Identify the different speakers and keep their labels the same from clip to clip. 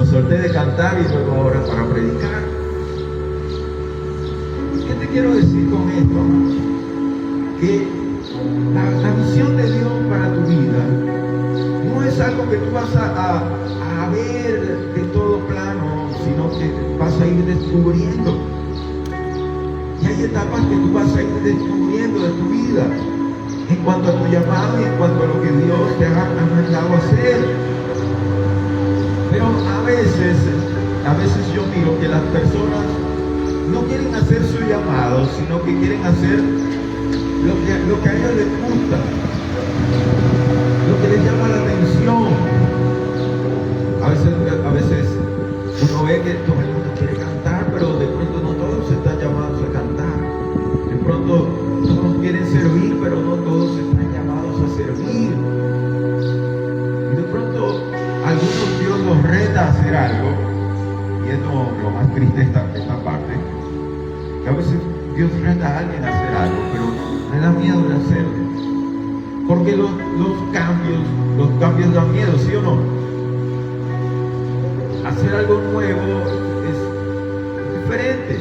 Speaker 1: Lo solté de cantar y luego ahora para predicar. ¿Qué te quiero decir con esto, amados? Que la visión de Dios para tu vida no es algo que tú vas a ver de todo plano, sino que vas a ir descubriendo. Y hay etapas que tú vas a ir descubriendo de tu vida en cuanto a tu llamado y en cuanto a lo que Dios te ha mandado a hacer. Pero a veces yo miro que las personas no quieren hacer su llamado, sino que quieren hacer lo que a ellos les gusta, lo que les llama la atención. A veces uno ve que todo el mundo quiere cantar, pero de pronto no todos están llamados a cantar. De pronto todos quieren servir, pero no todos están llamados a servir. Y de pronto algunos Dios los reta a hacer algo, y es lo más triste de esta parte, que a veces Dios reta a alguien a hacer algo, pero le da miedo de hacerlo. Porque los cambios dan miedo, ¿sí o no? Hacer algo nuevo es diferente.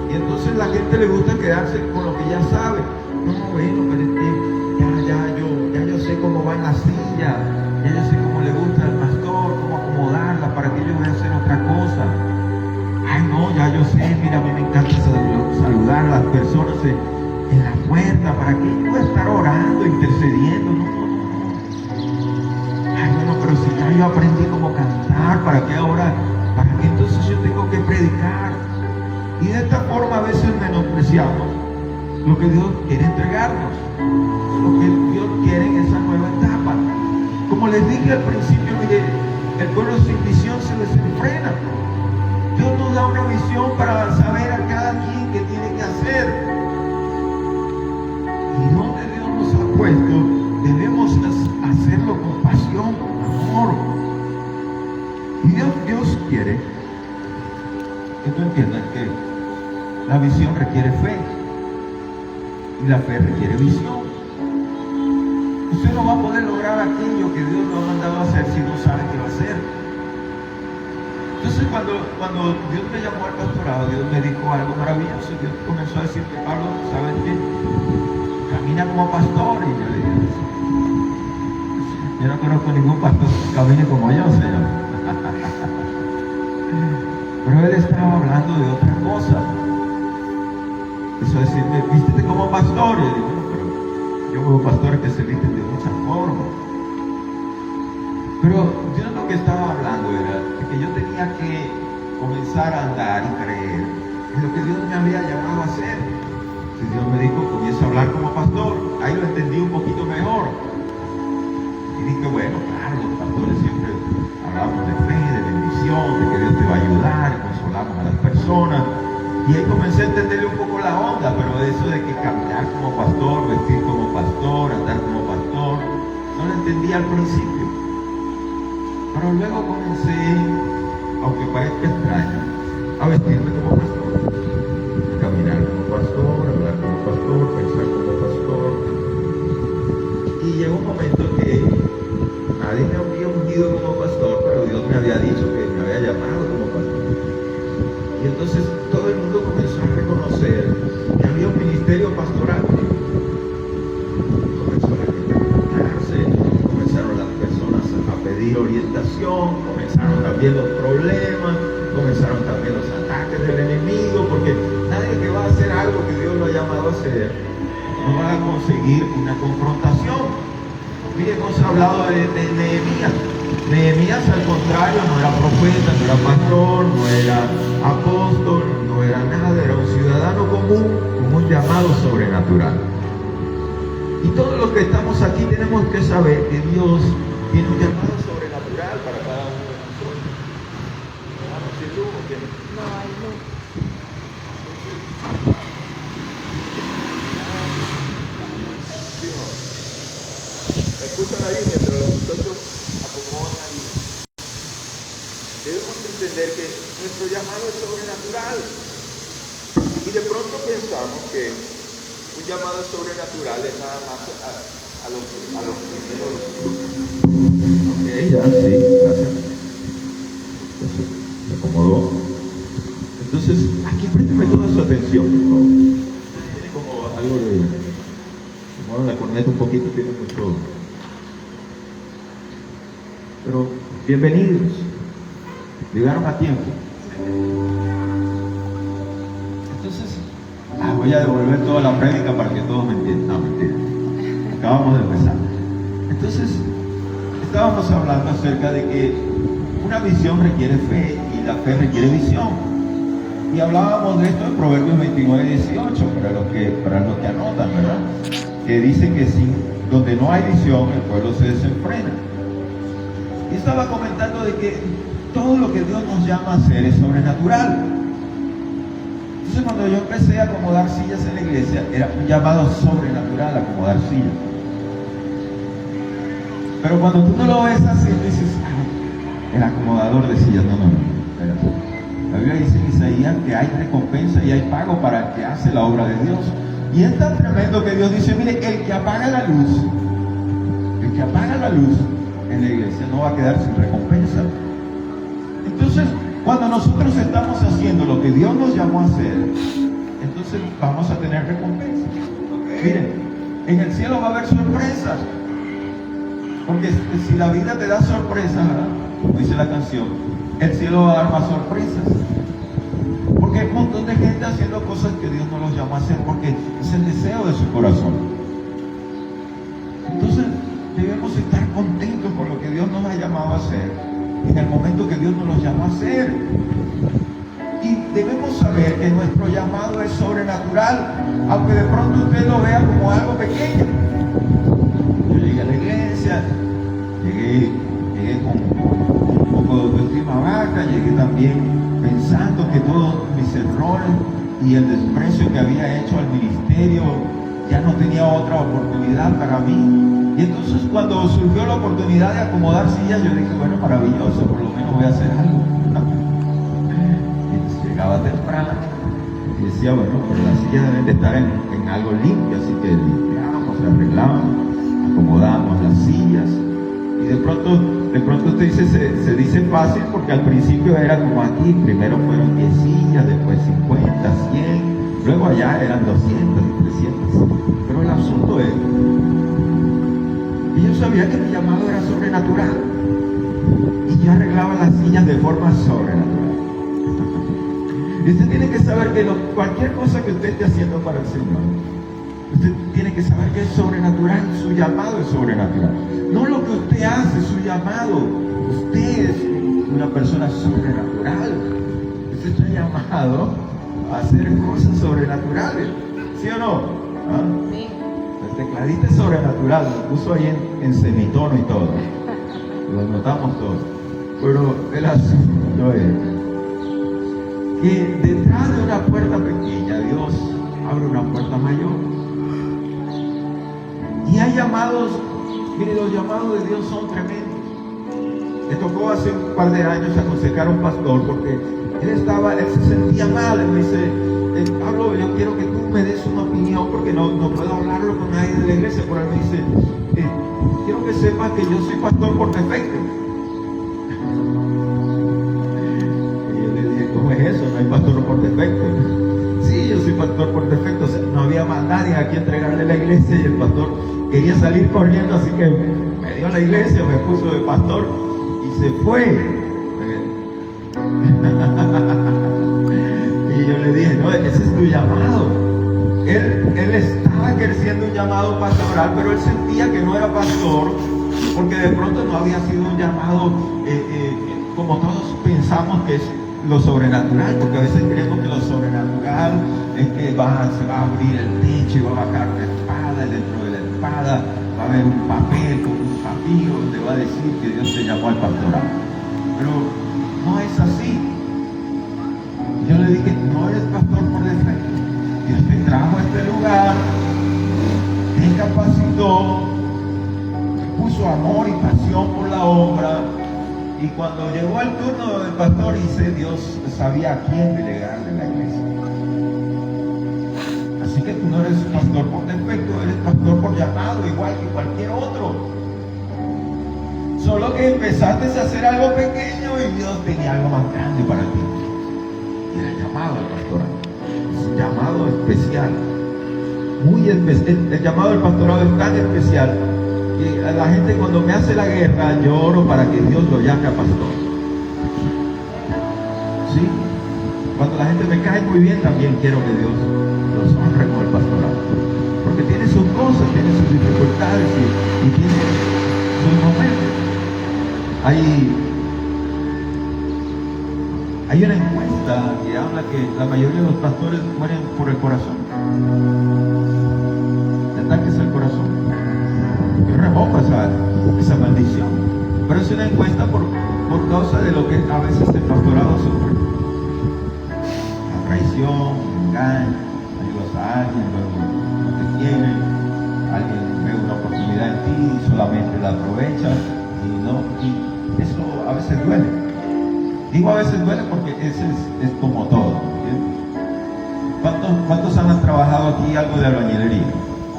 Speaker 1: Y entonces la gente le gusta quedarse con lo que ya sabe. No, bueno, pero es que ya yo sé cómo va en la silla, ya yo sé cómo le gusta al pastor, cómo acomodarla, para que yo voy a hacer otra cosa. Ay, no, ya yo sé, mira, a mí me encanta saludar a las personas en la puerta, ¿para qué yo voy a estar orando, intercediendo? No. Ay, bueno, pero si ya yo aprendí cómo cantar, ¿para qué ahora? ¿Para qué entonces yo tengo que predicar? Y de esta forma a veces menospreciamos lo que Dios quiere entregarnos, lo que Dios quiere en esa nueva etapa. Como les dije al principio, mire, el pueblo sin visión se desenfrena. Dios nos da una visión para saber a cada quien qué tiene que hacer. Y donde Dios nos ha puesto, debemos hacerlo con pasión, con amor. Y Dios quiere que tú entiendas que la visión requiere fe. Y la fe requiere visión. Usted no va a poder lograr aquello que Dios lo ha mandado a hacer si no sabe qué va a hacer. Entonces cuando Dios me llamó al pastorado, Dios me dijo algo maravilloso. Dios comenzó a decirme, Pablo, ¿sabes qué? Camina como pastor. Y yo le dije, yo no conozco ningún pastor que camine como yo, Señor. Pero él estaba hablando de otra cosa. Eso es decirme, vístete como pastor. Y yo digo, bueno, pero yo veo pastores que se visten de muchas formas. Pero yo lo que estaba hablando era de que yo tenía que comenzar a andar y creer en lo que Dios me había llamado a hacer. Si Dios me dijo, comienza a hablar como pastor, ahí lo entendí un poquito mejor. Y dije, bueno, claro, los pastores siempre hablamos de fe, de bendición, de que Dios te va a ayudar, y consolamos a las personas. Y ahí comencé a entenderle un poco la onda, pero eso de que caminar como pastor, vestir como pastor, andar como pastor, no lo entendía al principio. Pero luego comencé, aunque parezca extraño, a vestirme como pastor, a caminar como pastor, a hablar como pastor, pensar como pastor. Y llegó un momento que nadie me había ungido como pastor, pero Dios me había dicho que me había llamado como pastor. Y entonces todo el mundo comenzó a reconocer que había un ministerio pastoral. Comenzó a reconocerse, comenzaron las personas a pedir orientación, comenzaron también los problemas, comenzaron también los ataques del enemigo, porque nadie que va a hacer algo que Dios lo ha llamado a hacer no va a conseguir una confrontación. Mire, hemos hablado de Nehemías. Nehemías, al contrario, no era profeta, no era pastor, no era apóstol, no era nada, era un ciudadano común con un llamado sobrenatural. Y todos los que estamos aquí tenemos que saber que Dios tiene un llamado sobrenatural para cada uno de nosotros. Vamos, si tú, porque no hay luz. ¿Me escuchan ahí mientras los muchachos acomodan ahí? Debemos entender que nuestro llamado es sobrenatural. Y de pronto pensamos que un llamado sobrenatural es nada más a los primeros. Ok, ya, sí, gracias. Se acomodó. Entonces, aquí présteme toda su atención, por favor. Tiene como algo de... Como la corneta un poquito, tiene mucho... Pero, bienvenidos. Llegaron a tiempo. Entonces, voy a devolver toda la prédica para que todos me entiendan. No, mentira. Acabamos de empezar. Entonces, estábamos hablando acerca de que una visión requiere fe y la fe requiere visión. Y hablábamos de esto en Proverbios 29:18, para los que anotan, ¿verdad? Que dice que donde no hay visión, el pueblo se desenfrena. Y estaba comentando de que todo lo que Dios nos llama a hacer es sobrenatural. Entonces, cuando yo empecé a acomodar sillas en la iglesia, era un llamado sobrenatural acomodar sillas. Pero cuando tú no lo ves así, tú dices, el acomodador de sillas, no, espérate. La Biblia dice en Isaías que hay recompensa y hay pago para el que hace la obra de Dios. Y es tan tremendo que Dios dice, mire, el que apaga la luz en la iglesia no va a quedar sin recompensa. Entonces, cuando nosotros estamos haciendo lo que Dios nos llamó a hacer, entonces vamos a tener recompensa. Miren, en el cielo va a haber sorpresas. Porque si la vida te da sorpresas, ¿verdad? Como dice la canción, el cielo va a dar más sorpresas. Porque hay un montón de gente haciendo cosas que Dios no los llamó a hacer porque es el deseo de su corazón. Entonces, debemos estar contentos con lo que Dios nos ha llamado a hacer, en el momento que Dios nos los llamó a hacer. Y debemos saber que nuestro llamado es sobrenatural, aunque de pronto usted lo vea como algo pequeño. Yo llegué a la iglesia, llegué con un poco de autoestima baja, llegué también pensando que todos mis errores y el desprecio que había hecho al ministerio ya no tenía otra oportunidad para mí. Y entonces cuando surgió la oportunidad de acomodar sillas, yo dije, bueno, maravilloso, por lo menos voy a hacer algo. Y llegaba temprano y decía, bueno, pero las sillas deben de estar en algo limpio, así que limpiamos, arreglamos, acomodamos las sillas. Y de pronto usted dice, se dice fácil porque al principio era como aquí, primero fueron 10 sillas, después 50, 100, luego allá eran 200 y 300. Pero el asunto es, y yo sabía que mi llamado era sobrenatural. Y yo arreglaba las sillas de forma sobrenatural. Y usted tiene que saber que cualquier cosa que usted esté haciendo para el Señor, usted tiene que saber que es sobrenatural, su llamado es sobrenatural. No lo que usted hace, su llamado. Usted es una persona sobrenatural. Usted está llamado a hacer cosas sobrenaturales. ¿Sí o no? ¿Ah? Sí. El tecladista es sobrenatural, lo puso ahí en semitono y todo. Lo notamos todos. Pero el asunto es que detrás de una puerta pequeña, Dios abre una puerta mayor. Y hay llamados, mire, los llamados de Dios son tremendos. Me tocó hace un par de años aconsejar a un pastor porque él se sentía mal. Él me dice, Pablo, yo quiero que tú me des una opinión porque no puedo hablarlo con nadie de la iglesia. Pero él me dice, quiero que sepas que yo soy pastor por defecto. Y yo le dije, ¿cómo es eso? No hay pastor por defecto. Sí, yo soy pastor por defecto. O sea, no había más nadie a quien entregarle la iglesia y el pastor quería salir corriendo, así que me dio la iglesia, me puso de pastor y se fue. Y yo le dije, no, ese es tu llamado. Él estaba ejerciendo un llamado pastoral, pero él sentía que no era pastor porque de pronto no había sido un llamado como todos pensamos que es lo sobrenatural, porque a veces creemos que lo sobrenatural es que se va a abrir el techo y va a bajar una espada, y dentro de la espada va a haber un papel con un papiro donde va a decir que Dios te llamó al pastorado. Pero no es así. Yo le dije, no eres pastor por defecto. Dios te trajo a este lugar, te capacitó, te puso amor y pasión por la obra. Y cuando llegó el turno del pastor, Dios sabía a quién delegarle la iglesia. Así que tú no eres pastor por defecto, eres pastor por llamado, igual que cualquier otro. Solo que empezaste a hacer algo pequeño y Dios tenía algo más grande para ti. Y era el llamado al pastorado. Es un llamado especial. Muy especial. El llamado al pastorado es tan especial que a la gente cuando me hace la guerra, yo oro para que Dios lo llame a pastor. ¿Sí? Cuando la gente me cae muy bien, también quiero que Dios los honre con el pastorado. Porque tiene sus cosas, tiene sus dificultades y tiene sus momentos. Hay una encuesta que habla que la mayoría de los pastores mueren por el corazón. De ataques al corazón. Yo revoco esa maldición. Pero es una encuesta por causa de lo que a veces el pastorado sufre. La traición, el engaño, ayudas a alguien, luego no te quiere, alguien ve una oportunidad en ti y solamente la aprovecha y eso a veces duele. Digo a veces duele porque ese es como todo. ¿Cuántos han trabajado aquí algo de albañilería?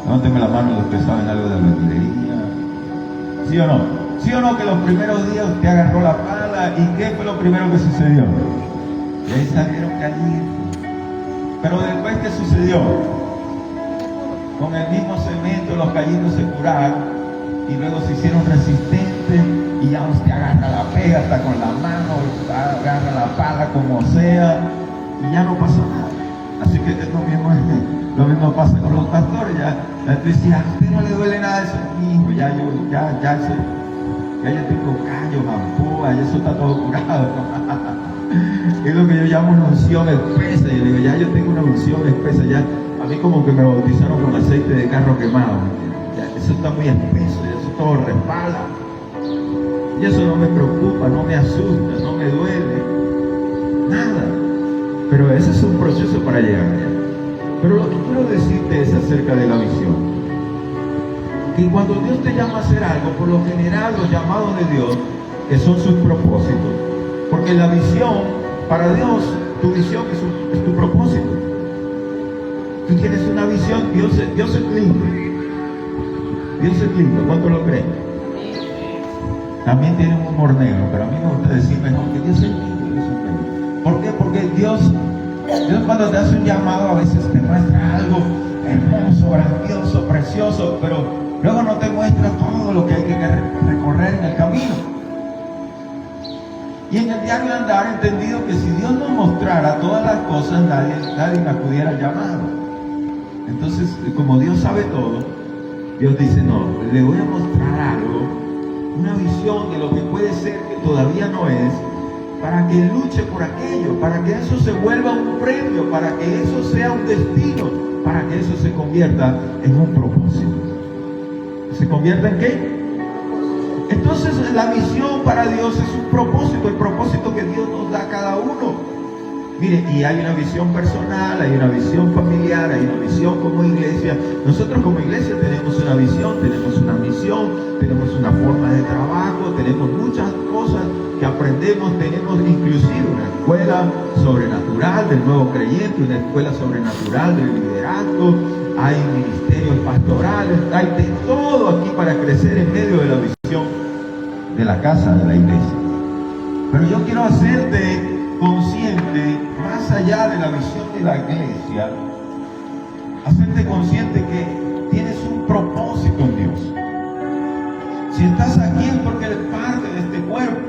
Speaker 1: Levántenme la mano los que saben algo de albañilería. ¿Sí o no? ¿Sí o no que los primeros días te agarró la pala y qué fue lo primero que sucedió? Y ahí salieron calientes. Pero después, ¿qué sucedió? Con el mismo cemento los callitos se curaron y luego se hicieron resistentes y ya usted agarra la pega hasta con la mano, agarra la pala como sea y ya no pasa nada. Así que es lo mismo pasa con los pastores. Ya tú dices, a usted no le duele nada de eso, hijo, ya yo tengo callos, ampúas, ya eso está todo curado. Es lo que yo llamo una unción espesa. Yo digo, ya yo tengo una unción espesa, ya a mí como que me bautizaron con aceite de carro quemado. Ya, eso está muy espeso, ya eso todo resbala. Y eso no me preocupa, no me asusta, no me duele, nada. Pero ese es un proceso para llegar allá. Pero lo que quiero decirte es acerca de la visión. Que cuando Dios te llama a hacer algo, por lo general los llamados de Dios, que son sus propósitos, porque la visión, para Dios, tu visión es tu propósito. Tú tienes una visión, Dios es lindo. Dios es lindo, ¿cuánto lo creen? También tiene un humor negro, pero a mí me gusta decir mejor que Dios es lindo, Dios es lindo. ¿Por qué? Porque Dios cuando te hace un llamado a veces te muestra algo hermoso, grandioso, precioso, pero luego no te muestra todo lo que hay que recorrer en el camino. Y en el diario andar he entendido que si Dios nos mostrara todas las cosas, nadie acudiera al llamado. Entonces, como Dios sabe todo, Dios dice, no, le voy a mostrar algo, una visión de lo que puede ser que todavía no es, para que luche por aquello, para que eso se vuelva un premio, para que eso sea un destino, para que eso se convierta en un propósito. ¿Se convierta en qué? Entonces la visión para Dios es un propósito, el propósito que Dios nos da a cada uno. Mire, y hay una visión personal, hay una visión familiar, hay una visión como iglesia. Nosotros como iglesia tenemos una visión, tenemos una misión, tenemos una forma de trabajo, tenemos muchas cosas que aprendemos, tenemos inclusive una escuela sobrenatural del nuevo creyente, una escuela sobrenatural del liderazgo, hay ministerios pastorales, hay de todo aquí para crecer en medio de la visión de la casa de la iglesia. Pero yo quiero hacerte consciente, más allá de la visión de la iglesia, hacerte consciente que tienes un propósito en Dios. Si estás aquí es porque eres parte de este cuerpo.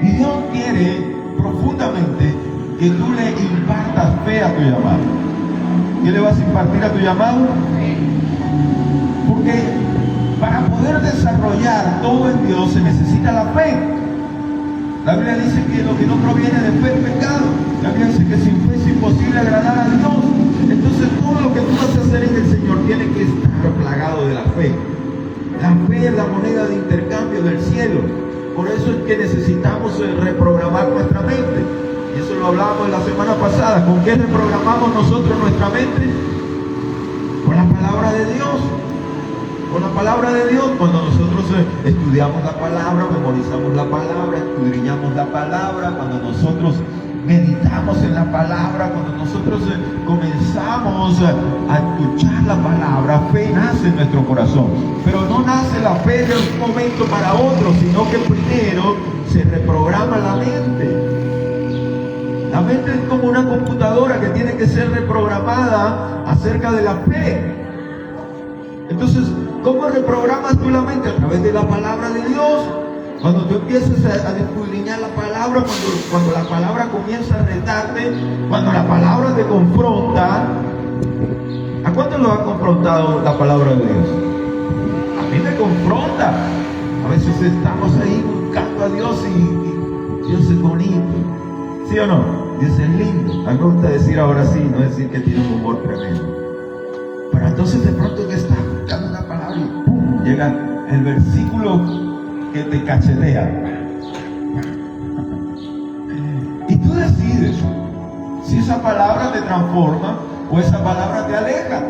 Speaker 1: Y Dios quiere profundamente que tú le impartas fe a tu llamado. ¿Qué le vas a impartir a tu llamado? Porque para poder desarrollar todo en Dios se necesita la fe. La Biblia dice que lo que no proviene de fe es pecado. La Biblia dice que sin fe es imposible agradar a Dios. Entonces todo lo que tú vas a hacer en el Señor tiene que estar plagado de la fe. La fe es la moneda de intercambio del cielo. Por eso es que necesitamos reprogramar nuestra mente. Y eso lo hablábamos la semana pasada. ¿Con qué reprogramamos nosotros nuestra mente? Con la palabra de Dios. Con la palabra de Dios. Cuando nosotros estudiamos la palabra, memorizamos la palabra, escudriñamos la palabra, cuando nosotros meditamos en la palabra, cuando nosotros comenzamos a escuchar la palabra, fe nace en nuestro corazón. Pero no nace la fe de un momento para otro, sino que primero se reprograma mente es como una computadora que tiene que ser reprogramada acerca de la fe. Entonces, ¿cómo reprogramas tú la mente? A través de la palabra de Dios. Cuando tú empiezas a descudriñar la palabra, cuando la palabra comienza a retarte, cuando la palabra te confronta. ¿A cuánto lo ha confrontado la palabra de Dios? A mí me confronta. A veces estamos ahí buscando a Dios y Dios es bonito. ¿Sí o no? Dios es lindo. A mí me gusta decir ahora sí, no decir que tiene un humor tremendo. Pero entonces de pronto que estás buscando una palabra y ¡pum! Llega el versículo que te cachetea. Y tú decides si esa palabra te transforma o esa palabra te aleja.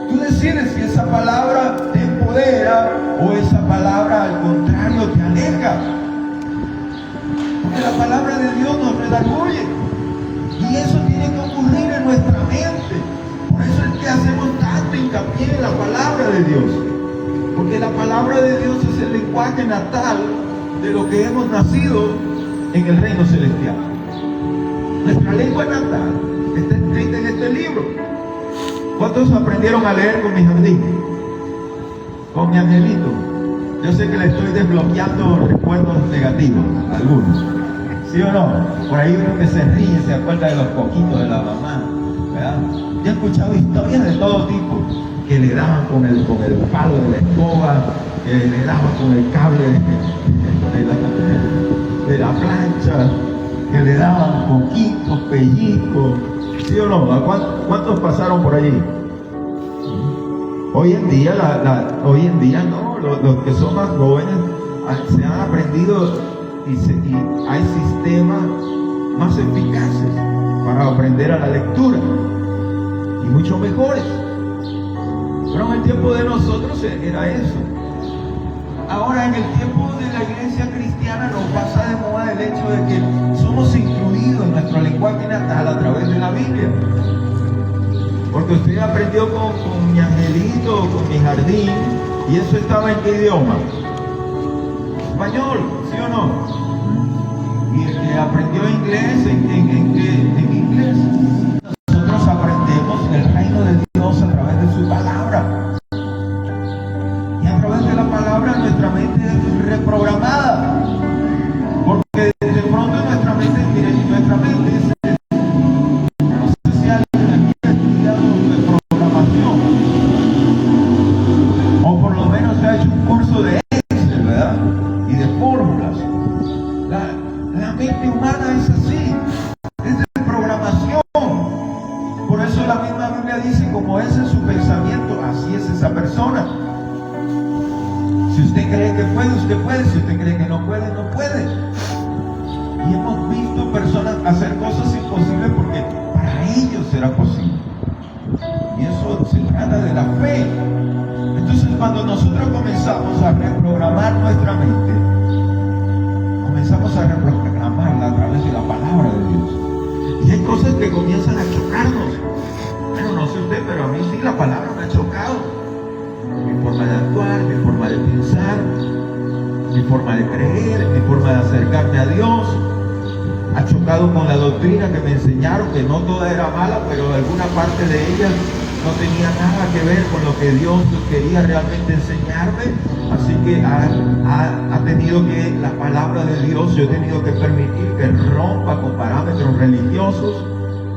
Speaker 1: Tú decides si esa palabra te empodera o esa palabra al contrario te aleja. Porque la palabra de Dios nos redarguye. Y eso tiene que ocurrir en nuestra mente. Por eso es que hacemos tanto hincapié en la palabra de Dios. Porque la palabra de Dios es el lenguaje natal de lo que hemos nacido en el reino celestial. Nuestra lengua natal está escrita en este libro. ¿Cuántos aprendieron a leer con mi jardín? Con mi angelito. Yo sé que le estoy desbloqueando recuerdos negativos, algunos. ¿Sí o no? Por ahí uno que se ríe, se acuerda de los coquitos de la mamá, ¿verdad? Yo he escuchado historias de todo tipo, que le daban con el palo de la escoba, que le daban con el cable de la plancha, que le daban coquitos, pellizcos. ¿Sí o no? ¿Cuántos pasaron por allí? Hoy en día no, los que son más jóvenes se han aprendido y hay sistemas más eficaces para aprender a la lectura y mucho mejores. Pero en el tiempo de nosotros era eso. Ahora en el tiempo de la iglesia cristiana nos pasa de moda el hecho de que somos incluidos en nuestro lenguaje natal a través de la Biblia. Porque usted aprendió con mi angelito, con mi jardín, y eso estaba en qué idioma? Español, ¿sí o no? Y el que aprendió inglés, ¿en inglés? Nosotros aprendemos el reino de Dios a través de su palabra. Y a través de la palabra nuestra mente es reprogramada. Porque de pronto nuestra mente es usted puede, si usted cree que no puede, no puede. Y hemos visto personas hacer cosas imposibles porque para ellos será posible. Y eso se trata de la fe. Entonces cuando nosotros comenzamos a reprogramar nuestra mente, comenzamos a reprogramarla a través de la palabra de Dios. Y hay cosas que comienzan a chocarnos. Bueno, no sé usted, pero a mí sí la palabra me ha chocado. Mi forma de actuar, mi forma de pensar, mi forma de creer, mi forma de acercarme a Dios. Ha chocado con la doctrina que me enseñaron, que no toda era mala, pero alguna parte de ella no tenía nada que ver con lo que Dios quería realmente enseñarme. Así que ha tenido que, la palabra de Dios, yo he tenido que permitir que rompa con parámetros religiosos,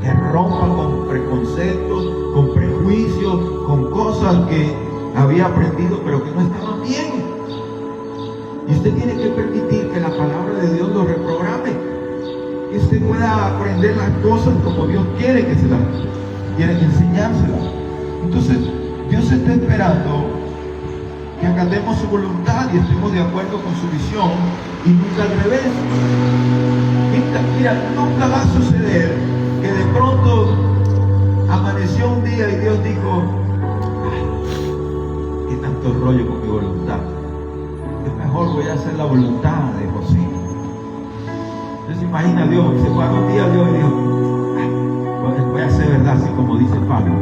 Speaker 1: que rompa con preconceptos, con prejuicios, con cosas que había aprendido pero que no estaban bien. Y usted tiene que permitir que la palabra de Dios lo reprograme, que usted pueda aprender las cosas como Dios quiere que se las quiere enseñárselas. Entonces Dios está esperando que acatemos su voluntad y estemos de acuerdo con su visión, y nunca al revés. Mira, nunca va a suceder que de pronto amaneció un día y Dios dijo: ¿qué tanto rollo con mi voluntad? Que mejor voy a hacer la voluntad de José. Entonces imagina Dios, se paró un día Dios y dijo: voy a hacer verdad, así como dice Pablo.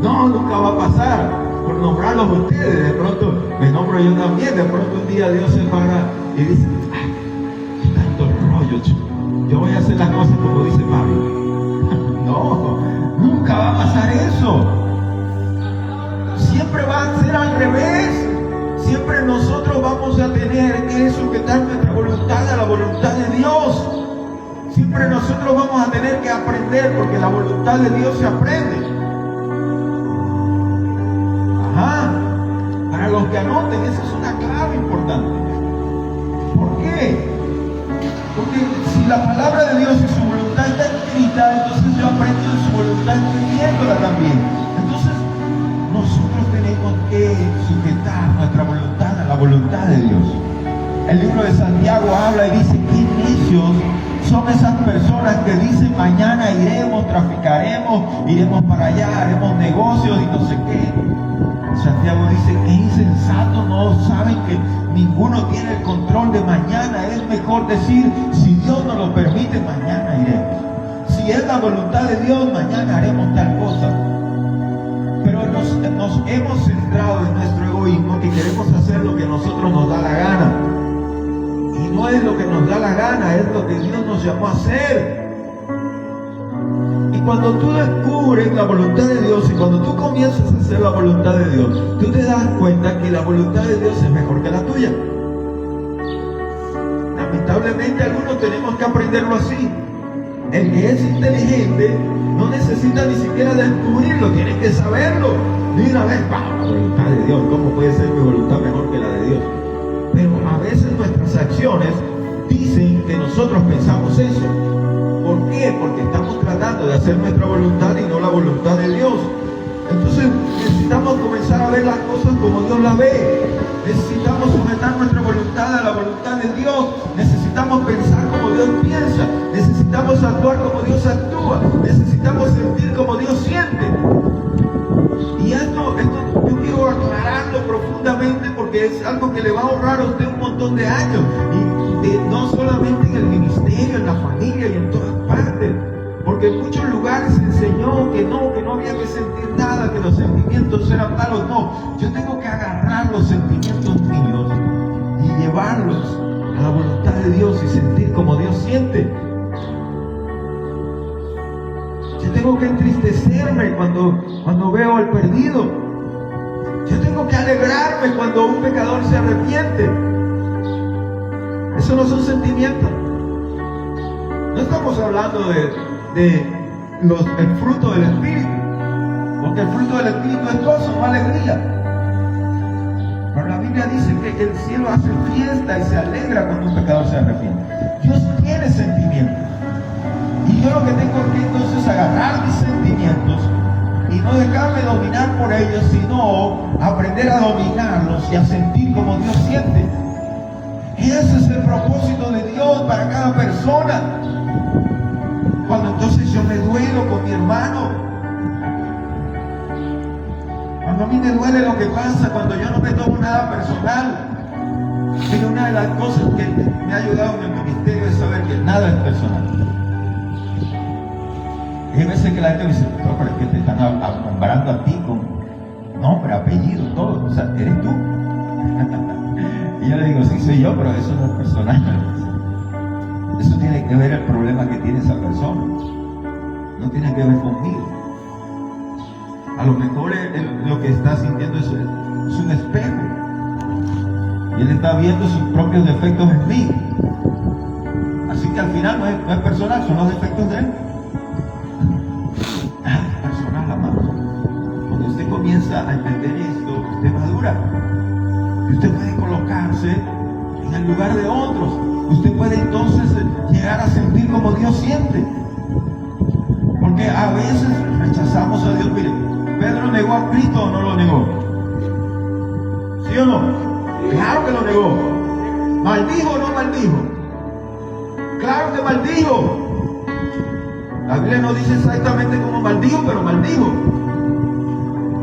Speaker 1: No, nunca va a pasar. Por nombrarlos ustedes, de pronto me nombro yo también. De pronto un día Dios se para y dice: ¿qué tanto rollo, chico? la cosa como dice Pablo. No, nunca va a pasar eso. Siempre va a ser al revés. Siempre nosotros vamos a tener que sujetar nuestra voluntad a la voluntad de Dios. Siempre nosotros vamos a tener que aprender, porque la voluntad de Dios se aprende. Ajá. Para los que anoten, esa es una clave importante. ¿Por qué? Porque si la palabra de Dios y su voluntad está escrita, entonces yo aprendo de su voluntad escribiéndola también. Entonces, nosotros tenemos que sujetar nuestra voluntad a la voluntad de Dios. El libro de Santiago habla y dice: qué necios son esas personas que dicen mañana iremos, traficaremos, iremos para allá, haremos negocios y no sé qué. Santiago dice: qué insensato, no saben que ninguno tiene el control de mañana. Es mejor decir: si Dios nos lo permite, mañana iremos. Si es la voluntad de Dios, mañana haremos tal cosa. Pero nos hemos centrado en nuestro egoísmo, que queremos hacer lo que a nosotros nos da la gana. Y no es lo que nos da la gana, es lo que Dios nos llamó a hacer. Y cuando tú descubres la voluntad de Dios y cuando tú comienzas a hacer la voluntad de Dios, tú te das cuenta que la voluntad de Dios es mejor que la tuya. Lamentablemente algunos tenemos que aprenderlo así. El que es inteligente no necesita ni siquiera descubrirlo, tiene que saberlo. Mira, ves, la voluntad de Dios, ¿cómo puede ser mi voluntad mejor que la de Dios? Pero a veces nuestras acciones dicen que nosotros pensamos eso. ¿Por qué? Porque estamos tratando de hacer nuestra voluntad y no la voluntad de Dios. Entonces necesitamos comenzar a ver las cosas como Dios las ve. Necesitamos sujetar nuestra voluntad a la voluntad de Dios. Necesitamos pensar como Dios piensa. Necesitamos actuar como Dios actúa. Necesitamos sentir como Dios siente. Y esto yo quiero aclararlo profundamente, porque es algo que le va a ahorrar a usted un montón de años. Y no solamente en el ministerio, en la familia y en todas partes. Porque en muchos lugares se enseñó que no había que sentir nada, que los sentimientos eran malos. No, yo tengo que agarrar los sentimientos míos y llevarlos a la voluntad de Dios y sentir como Dios siente. Yo tengo que entristecerme cuando veo al perdido. Yo tengo que alegrarme cuando un pecador se arrepiente. Eso no son sentimientos. No estamos hablando del fruto del Espíritu, porque el fruto del Espíritu es gozo, no alegría. Pero la Biblia dice que el cielo hace fiesta y se alegra cuando un pecador se arrepiente. Dios tiene sentimientos. Y yo lo que tengo que entonces agarrar mis sentimientos y no dejarme dominar por ellos, sino aprender a dominarlos y a sentir como Dios siente. Ese es el propósito de Dios para cada persona. Cuando entonces yo me duelo con mi hermano, cuando a mí me duele lo que pasa, cuando yo no me tomo nada personal. Pero una de las cosas que me ha ayudado en el ministerio es saber que nada es personal. Y hay veces que la gente me dice: no, pero es que te están nombrando a ti con nombre, apellido, todo. O sea, ¿eres tú? Y yo le digo: sí, soy yo, pero eso no es personal. Eso tiene que ver el problema que tiene esa persona. No tiene que ver conmigo. A lo mejor lo que está sintiendo es un espejo. Y él está viendo sus propios defectos en mí. Así que al final no es personal, son los defectos de él. Personal, amado. Cuando usted comienza a entender esto, usted madura. Y usted puede colocarse en el lugar de otros. Usted puede entonces llegar a sentir como Dios siente. Porque a veces rechazamos a Dios. Mire, ¿Pedro negó a Cristo o no lo negó? ¿Sí o no? Claro que lo negó. ¿Maldijo o no maldijo? Claro que maldijo. La Biblia no dice exactamente cómo maldijo, pero maldijo.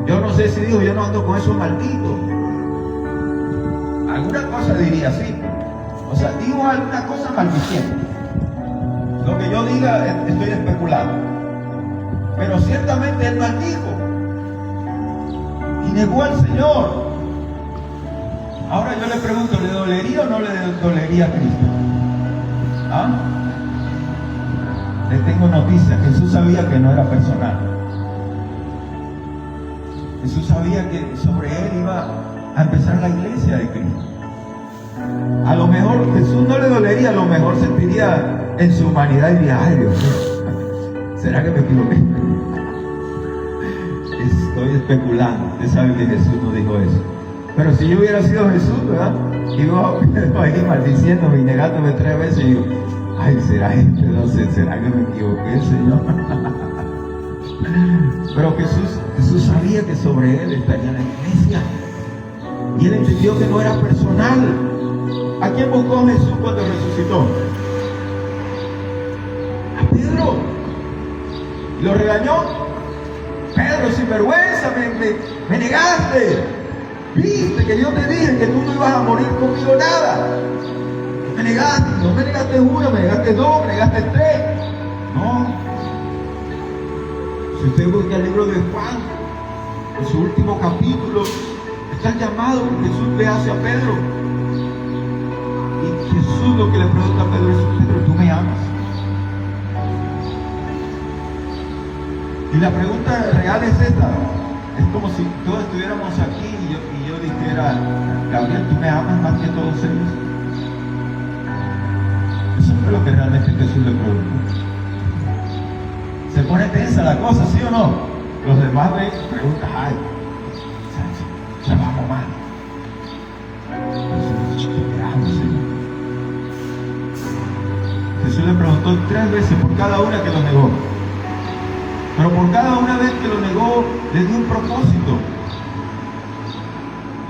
Speaker 1: Yo no sé si dijo: yo no ando con esos malditos. Alguna cosa diría así. O sea, digo alguna cosa maldiciendo. Lo que yo diga estoy especulando. Pero ciertamente él maldijo y negó al Señor. Ahora yo le pregunto: ¿le dolería o no le dolería a Cristo? ¿Ah? le tengo noticias. Jesús sabía que no era personal. Jesús sabía que sobre él iba a empezar la iglesia de Cristo. A lo mejor Jesús no le dolería, a lo mejor sentiría en su humanidad y diría, ay Dios mío, ¿será que me equivoqué? Estoy especulando. Usted sabe que Jesús no dijo eso. Pero si yo hubiera sido Jesús, ¿verdad? Iba ahí maldiciéndome y negándome 3 veces y digo, ay, ¿será esto? No sé, ¿será que me equivoqué, Señor? Pero Jesús sabía que sobre él estaría la iglesia. Y él entendió que no era personal. ¿A quién buscó Jesús cuando resucitó? A Pedro. ¿Y lo regañó? Pedro, sin vergüenza, me negaste. Viste que yo te dije que tú no ibas a morir conmigo nada. Me negaste, no me negaste 1, me negaste 2, me negaste 3. No. Si usted busca el libro de Juan, en su último capítulo, está el llamado que Jesús le hace a Pedro. Y Jesús lo que le pregunta a Pedro es, Pedro, ¿tú me amas? Y la pregunta real es esta. Es como si todos estuviéramos aquí y yo dijera, Gabriel, ¿tú me amas más que todos ellos? Eso fue lo que realmente Jesús le preguntó. Se pone tensa la cosa, ¿sí o no? Los demás ven y preguntan, ay, se vamos mal. Jesús le preguntó 3 veces por cada una que lo negó. Pero por cada una vez que lo negó, le dio un propósito.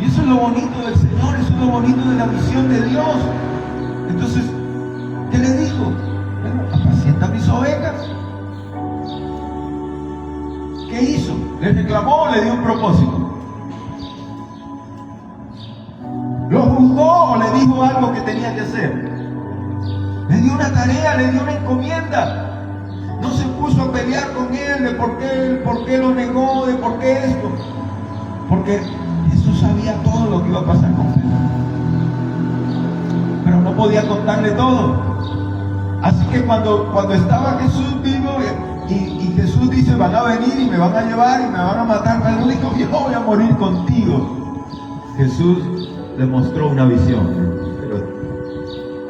Speaker 1: Y eso es lo bonito del Señor, eso es lo bonito de la visión de Dios. Entonces, ¿qué le dijo? Bueno, apacienta mis ovejas. ¿Qué hizo? ¿Le reclamó o le dio un propósito? ¿Lo juzgó o le dijo algo que tenía que hacer? Le dio una tarea, le dio una encomienda. No se puso a pelear con él de por qué lo negó, de por qué esto. Porque Jesús sabía todo lo que iba a pasar con él. Pero no podía contarle todo. Así que cuando estaba Jesús vivo y Jesús dice, van a venir y me van a llevar y me van a matar, pero él dijo, yo voy a morir contigo. Jesús le mostró una visión. Pero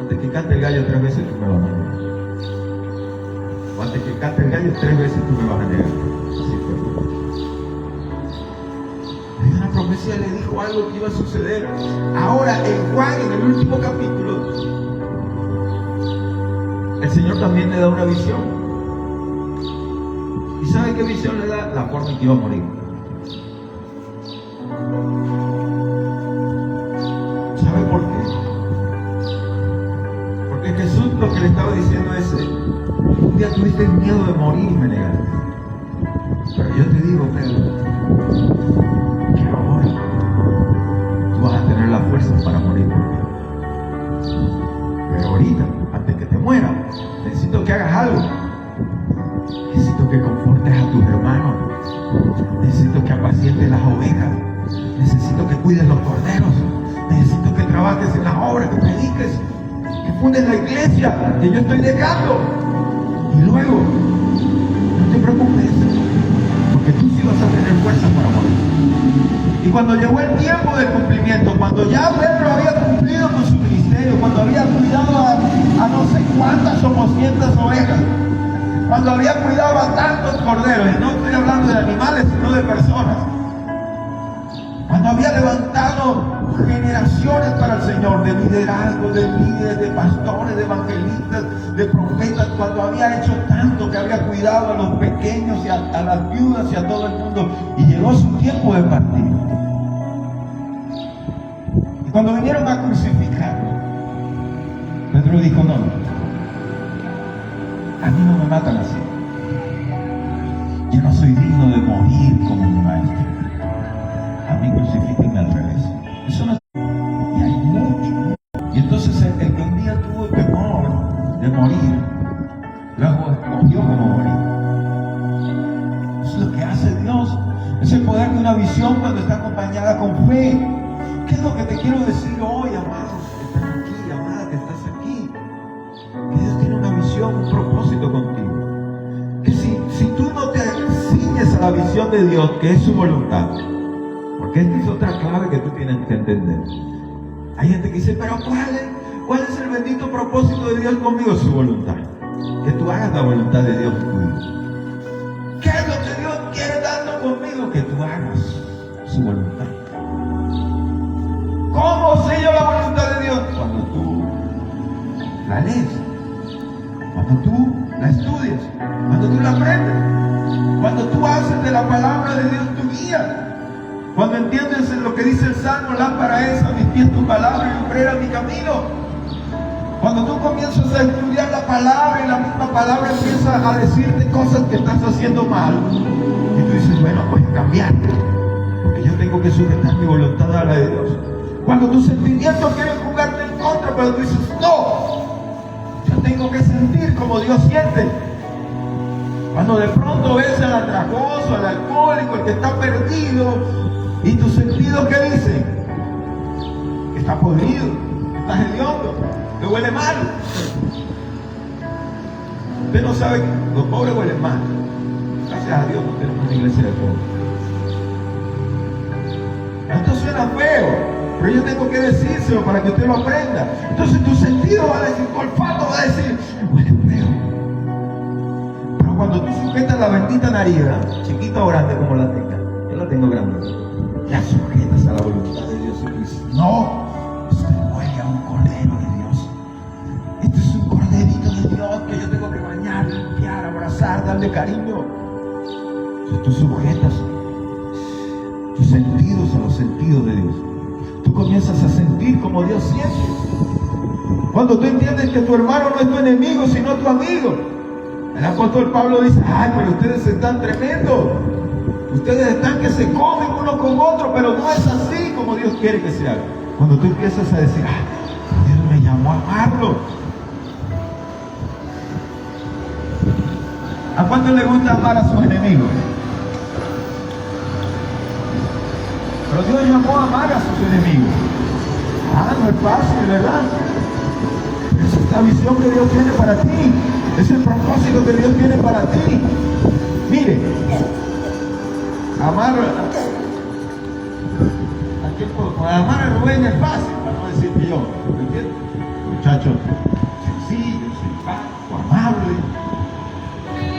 Speaker 1: antes que cante el gallo 3 veces, tú me vas a negar. Antes que cante el gallo 3 veces tú me vas a negar. Así fue. En una profecía le dijo algo que iba a suceder. Ahora en Juan, en el último capítulo, el Señor también le da una visión. ¿Y sabe qué visión le da? La forma en que iba a morir. ¿Sabe por qué? Porque Jesús lo que le estaba diciendo es, un día tuviste miedo de morir y me negaste. Pero yo te digo, Pedro, que ahora tú vas a tener las fuerzas para morir por mí. Pero ahorita, antes que te mueras, necesito que hagas algo. Necesito que confortes a tus hermanos. Necesito que apacientes las ovejas. Necesito que cuides los corderos. Necesito que trabajes en las obras, que prediques, que fundes la iglesia que yo estoy dejando. Y luego, no te preocupes, porque tú sí vas a tener fuerza para morir. Y cuando llegó el tiempo del cumplimiento, cuando ya Pedro había cumplido con su ministerio, cuando había cuidado a no sé cuántas o 200 ovejas, cuando había cuidado a tantos corderos, y no estoy hablando de animales, sino de personas, cuando había levantado generaciones para el Señor, de liderazgo, de líderes, de pastores, de evangelistas, de profetas, cuando había hecho tanto, que había cuidado a los pequeños y a las viudas y a todo el mundo, y llegó su tiempo de partir. Y cuando vinieron a crucificarlo, Pedro dijo, no, a mí no me matan así. Yo no soy digno de morir como mi maestro. A mí crucifíquenme al revés. Eso no es... Y hay mucho. Y entonces el que un día tuvo el temor de morir, luego escogió como morir. Eso es lo que hace Dios. Es el poder de una visión cuando está acompañada con fe. ¿Qué es lo que te quiero decir hoy, amados que están aquí, amada que estás aquí? Que Dios tiene una visión, un propósito contigo. la visión de Dios, que es su voluntad. Porque esta es otra clave que tú tienes que entender. Hay gente que dice, pero ¿cuál es el bendito propósito de Dios conmigo? Su voluntad. Que tú hagas la voluntad de Dios conmigo. ¿Qué es lo que Dios quiere tanto conmigo? Que tú hagas su voluntad. ¿Cómo sé yo la voluntad de Dios? Cuando tú la lees, cuando tú la estudias, cuando tú la aprendes, cuando tú haces de la palabra de Dios tu guía. Cuando entiendes lo que dice el Salmo, lámpara es a mis pies tu palabra y lumbrera mi camino. Cuando tú comienzas a estudiar la palabra y la misma palabra empieza a decirte cosas que estás haciendo mal, y tú dices, bueno, voy a cambiar, porque yo tengo que sujetar mi voluntad a la de Dios. Cuando tus sentimientos quieren jugarte en contra, pero tú dices, no, yo tengo que sentir como Dios siente. Cuando de pronto ves al atracoso, al alcohólico, el que está perdido, y tus sentidos, ¿qué dicen? Que está podrido, que está hediondo, que huele mal. Usted no sabe que los pobres huelen mal. Gracias a Dios no tenemos una iglesia de pobres. Esto suena feo, pero yo tengo que decírselo para que usted lo aprenda. Entonces tu sentido va a decir, tu olfato va a decir, huele feo. Pero cuando tú sujetas la bendita nariz, chiquita o grande como la tenga, yo la tengo grande, ya sujetas a la voluntad de Dios y tú dices, no, usted huele a un cordero de Dios. Este es un corderito de Dios que yo tengo que bañar, limpiar, abrazar, darle cariño. Entonces tú sujetas tus sentidos a los sentidos de Dios. Tú comienzas a sentir como Dios siente. Cuando tú entiendes que tu hermano no es tu enemigo, sino tu amigo. El apóstol Pablo dice, ay, pero ustedes están tremendos. Ustedes están que se comen uno con otro, pero no es así como Dios quiere que se haga. Cuando tú empiezas a decir, Dios me llamó a amarlo. ¿A cuánto le gusta amar a sus enemigos? Pero Dios llamó a amar a sus enemigos. No es fácil, ¿verdad? Esa es la visión que Dios tiene para ti. Es el propósito que Dios tiene para ti. Mire, amar a Rubén es fácil, para no decir que yo, ¿me entiendes? Muchacho sencillo, simpático, amable.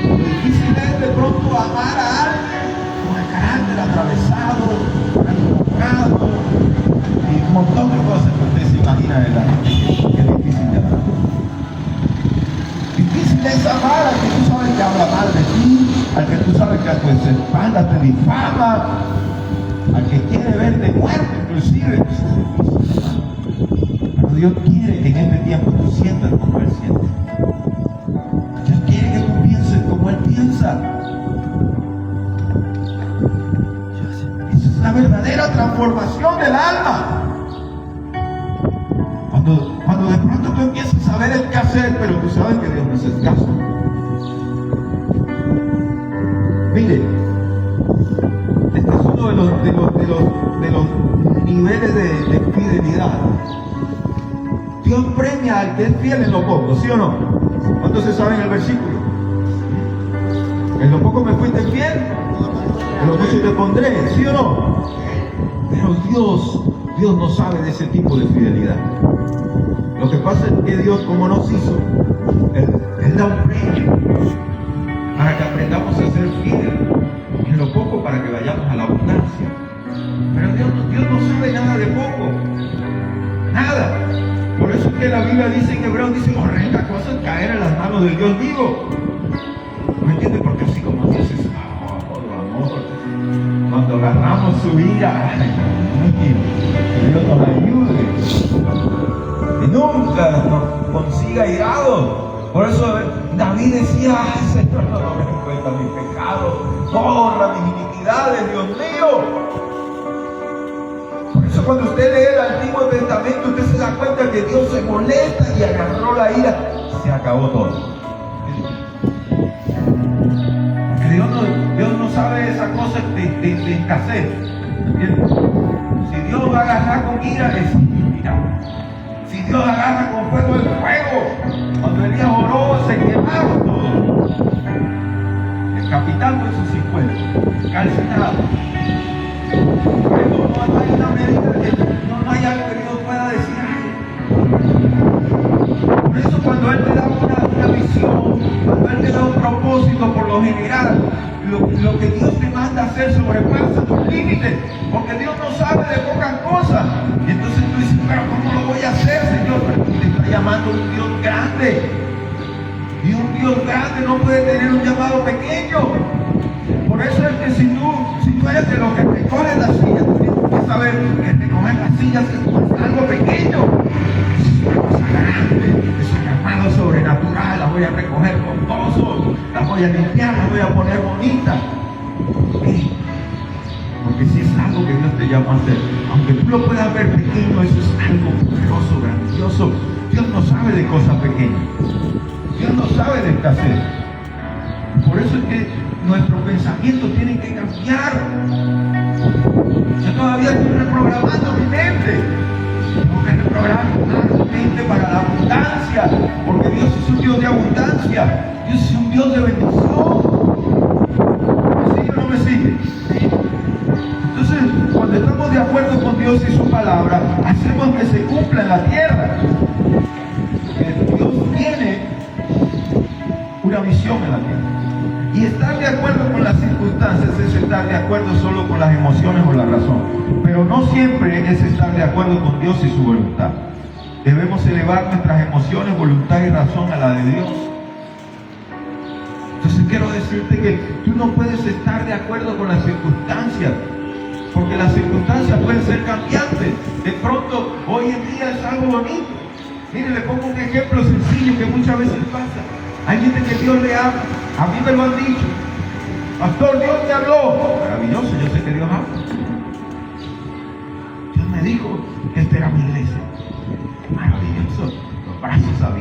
Speaker 1: Lo difícil es de pronto amar a alguien con el carácter atravesado, enojado y un montón de cosas que usted se imagina de la gente que es difícil de amar. Difícil es amar al que tú sabes que habla mal de ti, al que tú sabes que a tu espalda te difama, al que quiere verte muerto inclusive. Pero Dios quiere que en este tiempo tú sientas como Él siente. Dios quiere que tú pienses como Él piensa. Esa es la verdadera transformación del alma. Cuando de pronto tú empiezas a ver el qué hacer, pero tú sabes que Dios no es el caso. Mire, este es uno de los niveles de fidelidad. Dios premia al que es fiel en lo poco, ¿sí o no? ¿Cuántos se saben el versículo? En lo poco me fuiste fiel, en lo mucho te pondré, ¿sí o no? Pero Dios no sabe de ese tipo de fidelidad. Lo que pasa es que Dios, como nos hizo, Él da un premio para que aprendamos a ser fieles en lo poco, para que vayamos a la abundancia. Pero Dios no sabe nada de poco, nada. Por eso es que la Biblia dice en Hebreo, dice, horrenda cosa es caer en las manos del Dios vivo. ¿Me entiendes? Porque así como Dios es amor, cuando agarramos su ira, que Dios nos ayude, que nunca nos consiga irados. Por eso David decía, Señor, no tomes en cuenta mis pecados, borra mis iniquidades, Dios mío. Por eso cuando usted lee el Antiguo Testamento, usted se da cuenta que Dios se molesta y agarró la ira, se acabó todo. Porque Dios no sabe esa cosa de escasez, ¿entiendes? Si Dios va a agarrar con ira, es ira. Si Dios agarra con fuego, el fuego. Cuando Elías oró, se quemaron todos. capital con sus 50, calcinado. Pero no hay una medida, no hay algo que Dios pueda decir. Por eso cuando Él te da una visión, cuando Él te da un propósito, por lo general, lo que Dios te manda a hacer sobrepasa tus límites, porque Dios no sabe de pocas cosas. Y entonces tú dices, pero ¿cómo lo voy a hacer, Señor? Pero te está llamando un Dios grande. Y un Dios grande no puede tener un llamado pequeño. Por eso es que si tú eres de los que recogen las sillas, tú tienes que saber que recoger las sillas es algo pequeño. Es una cosa grande, es un llamado sobrenatural. Las voy a recoger con gozo, las voy a limpiar, las voy a poner bonitas. Porque si es algo que Dios te llama a hacer, aunque tú lo puedas ver pequeño, eso es algo poderoso, grandioso. Dios no sabe de cosas pequeñas. Dios no sabe de escasez. Por eso es que nuestros pensamientos tienen que cambiar. Yo todavía estoy reprogramando mi mente. Tengo que reprogramar mi mente para la abundancia, porque Dios es un Dios de abundancia. Dios es un Dios de bendición. ¿Me sigue o no me sigue? Entonces, cuando estamos de acuerdo con Dios y su palabra, hacemos que se cumpla en la tierra. Dios tiene una visión en la tierra. Y estar de acuerdo con las circunstancias es estar de acuerdo solo con las emociones o la razón. Pero no siempre es estar de acuerdo con Dios y su voluntad. Debemos elevar nuestras emociones, voluntad y razón a la de Dios. Entonces quiero decirte que tú no puedes estar de acuerdo con las circunstancias, porque las circunstancias pueden ser cambiantes. De pronto, hoy en día es algo bonito. Mire, le pongo un ejemplo sencillo que muchas veces pasa. Hay gente que Dios le habla. A mí me lo han dicho. Pastor, Dios me habló. Maravilloso, yo sé que Dios habla. Dios me dijo que esta era mi iglesia. Maravilloso. Los brazos abiertos.